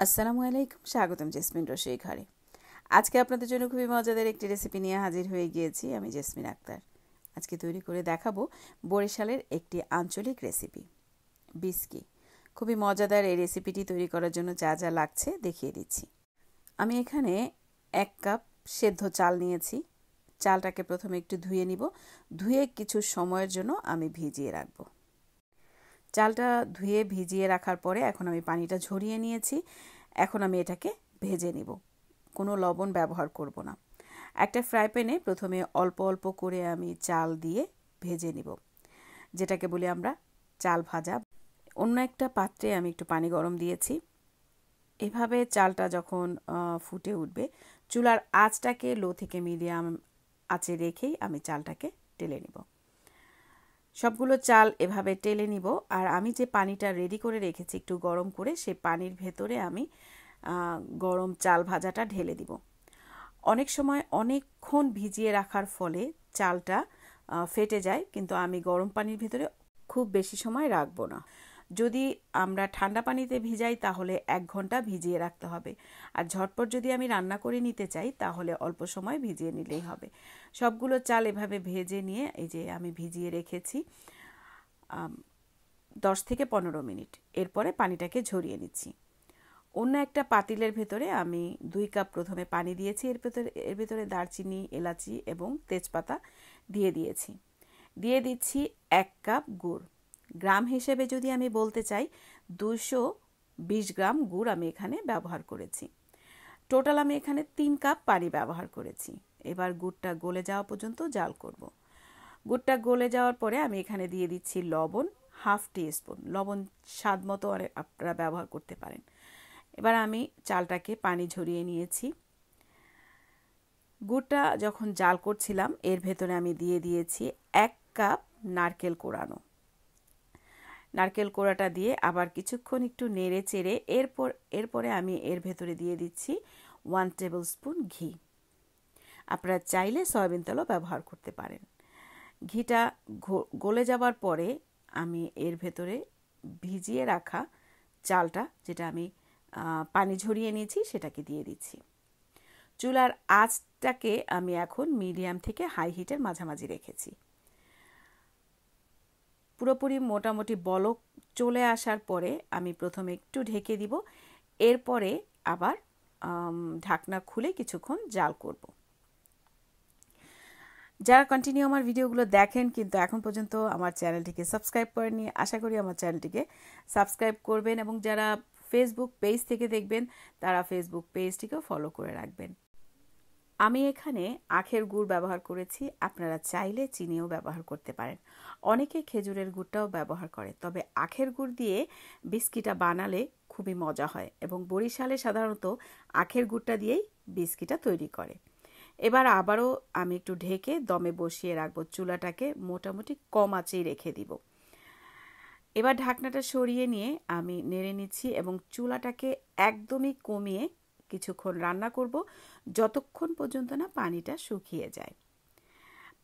আসসালামু আলাইকুম, স্বাগতম জেসমিন রসই ঘরে। আজকে আপনাদের জন্য খুবই মজাদার একটি রেসিপি নিয়ে হাজির হয়ে গিয়েছি। আমি জেসমিন আক্তার। আজকে তৈরি করে দেখাবো বরিশালের একটি আঞ্চলিক রেসিপি, বিস্কি। খুবই মজাদার এই রেসিপিটি তৈরি করার জন্য যা যা লাগছে দেখিয়ে দিচ্ছি। আমি এখানে 1 কাপ সেদ্ধ চাল নিয়েছি। চালটাকে প্রথমে একটু ধুয়ে নিব। ধুয়ে কিছু সময়ের জন্য আমি ভিজিয়ে রাখবো। চালটা ধুয়ে ভিজিয়ে রাখার পরে এখন আমি পানিটা ঝরিয়ে নিয়েছি। এখন আমি এটাকে ভেজে নিব। কোনো লবণ ব্যবহার করব না। একটা ফ্রাই প্যানে প্রথমে অল্প অল্প করে আমি চাল দিয়ে ভেজে নিব, যেটাকে বলি আমরা চাল ভাজা। অন্য একটা পাত্রে আমি একটু পানি গরম দিয়েছি। এভাবে চালটা যখন ফুটে উঠবে, চুলার আঁচটাকে লো থেকে মিডিয়াম আঁচে রেখেই আমি চালটাকে টেলে নিব। সবগুলো চাল এভাবে টেলে নিব। আর আমি যে পানিটা রেডি করে রেখেছি একটু গরম করে, সেই পানির ভেতরে আমি গরম চাল ভাজাটা ঢেলে দিব। অনেক সময় অনেকক্ষণ ভিজিয়ে রাখার ফলে চালটা ফেটে যায়, কিন্তু আমি গরম পানির ভেতরে খুব বেশি সময় রাখবো না। যদি আমরা ঠান্ডা পানিতে ভিজাই তাহলে 1 ঘন্টা ভিজিয়ে রাখতে হবে। আর ঝটপট যদি আমি রান্না করে নিতে চাই তাহলে অল্প সময় ভিজিয়ে নিলেই হবে। সবগুলো চাল এভাবে ভেজে নিয়ে এই যে আমি ভিজিয়ে রেখেছি 10 থেকে 15 মিনিট। এরপরে পানিটাকে ঝরিয়ে নিচ্ছি। অন্য একটা পাতিলের ভেতরে আমি 2 কাপ প্রথমে পানি দিয়েছি। এর ভেতরে দারচিনি, এলাচি এবং তেজপাতা দিয়ে দিয়েছি। দিয়ে দিচ্ছি 1 কাপ গুড়। গ্রাম হিসেবে যদি আমি বলতে চাই 220 গ্রাম গুড় আমি এখানে ব্যবহার করেছি। টোটাল আমি এখানে 3 কাপ পানি ব্যবহার করেছি। এবার গুড়টা গলে যাওয়া পর্যন্ত জাল করব। গুড়টা গলে যাওয়ার পরে আমি এখানে দিয়ে দিচ্ছি লবণ, 1/2 টিস্পুন। লবণ স্বাদ মতো আপনারা ব্যবহার করতে পারেন। এবার আমি চালটাকে পানি ঝরিয়ে নিয়েছি। গুড়টা যখন জাল করছিলাম এর ভেতরে আমি দিয়ে দিয়েছি 1 কাপ নারকেল কোড়ানো। নারকেল কোড়াটা দিয়ে আবার কিছুক্ষণ একটু নেড়ে চেড়ে এরপরে আমি এর ভেতরে দিয়ে দিচ্ছি 1 টেবিল স্পুন ঘি। আপনারা চাইলে সয়াবিন তেলও ব্যবহার করতে পারেন। ঘিটা গলে যাবার পরে আমি এর ভেতরে ভিজিয়ে রাখা চালটা, যেটা আমি পানি ঝরিয়ে নিয়েছি, সেটাকে দিয়ে দিচ্ছি। চুলার আঁচটাকে আমি এখন মিডিয়াম থেকে হাই হিটের মাঝামাঝি রেখেছি। পুরোপুরি মোটামুটি বলক চলে আসার পরে আমি প্রথমে একটু ঢেকে দিব। এরপরে আবার ঢাকনা খুলে কিছুক্ষণ জাল করব। যারা কন্টিনিউ আমার ভিডিওগুলো দেখেন কিন্তু এখন পর্যন্ত আমার চ্যানেলটিকে সাবস্ক্রাইব করেননি, আশা করি আমার চ্যানেলটিকে সাবস্ক্রাইব করবেন। এবং যারা ফেসবুক পেজ থেকে দেখবেন তারা ফেসবুক পেজটিকেও ফলো করে রাখবেন। আমি এখানে আখের গুড় ব্যবহার করেছি। আপনারা চাইলে চিনিও ব্যবহার করতে পারেন। অনেকে খেজুরের গুড়টাও ব্যবহার করে, তবে আখের গুড় দিয়ে বিস্কিটা বানালে খুবই মজা হয় এবং বরিশালে সাধারণত আখের গুড়টা দিয়েই বিস্কিটা তৈরি করে। এবার আবারও আমি একটু ঢেকে দমে বসিয়ে রাখবো। চুলাটাকে মোটামুটি কম আঁচেই রেখে দিব। এবার ঢাকনাটা সরিয়ে নিয়ে আমি নেড়ে নিচ্ছি এবং চুলাটাকে একদমই কমিয়ে কিছুক্ষণ রান্না করব, যতক্ষণ পর্যন্ত না পানিটা শুকিয়ে যায়।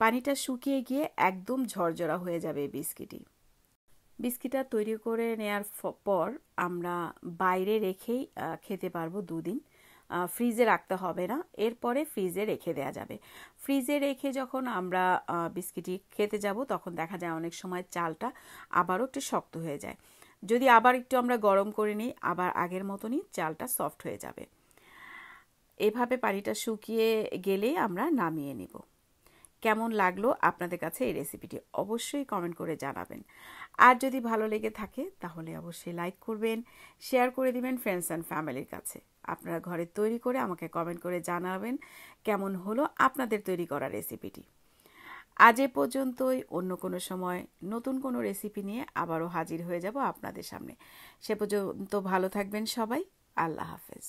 পানিটা শুকিয়ে গিয়ে একদম ঝরঝরা হয়ে যাবে এই বিস্কিটা তৈরি করে নেয়ার পর আমরা বাইরে রেখেই খেতে পারবো 2 দিন। ফ্রিজে রাখতে হবে না, এরপরে ফ্রিজে রেখে দেওয়া যাবে। ফ্রিজে রেখে যখন আমরা বিস্কিটটি খেতে যাব তখন দেখা যায় অনেক সময় চালটা আবারও একটু শক্ত হয়ে যায়। যদি আবার একটু আমরা গরম করে নিই, আবার আগের মতনই চালটা সফট হয়ে যাবে। এভাবে পানিটা শুকিয়ে গেলেই আমরা নামিয়ে নিব। কেমন লাগলো আপনাদের কাছে এই রেসিপিটি অবশ্যই কমেন্ট করে জানাবেন। আর যদি ভালো লেগে থাকে তাহলে অবশ্যই লাইক করবেন, শেয়ার করে দিবেন ফ্রেন্ডস অ্যান্ড ফ্যামিলির কাছে। আপনারা ঘরে তৈরি করে আমাকে কমেন্ট করে জানাবেন কেমন হলো আপনাদের তৈরি করা রেসিপিটি। আজ এ পর্যন্তই। অন্য কোনো সময় নতুন কোনো রেসিপি নিয়ে আবারও হাজির হয়ে যাব আপনাদের সামনে। সে পর্যন্ত ভালো থাকবেন সবাই। আল্লাহ হাফেজ।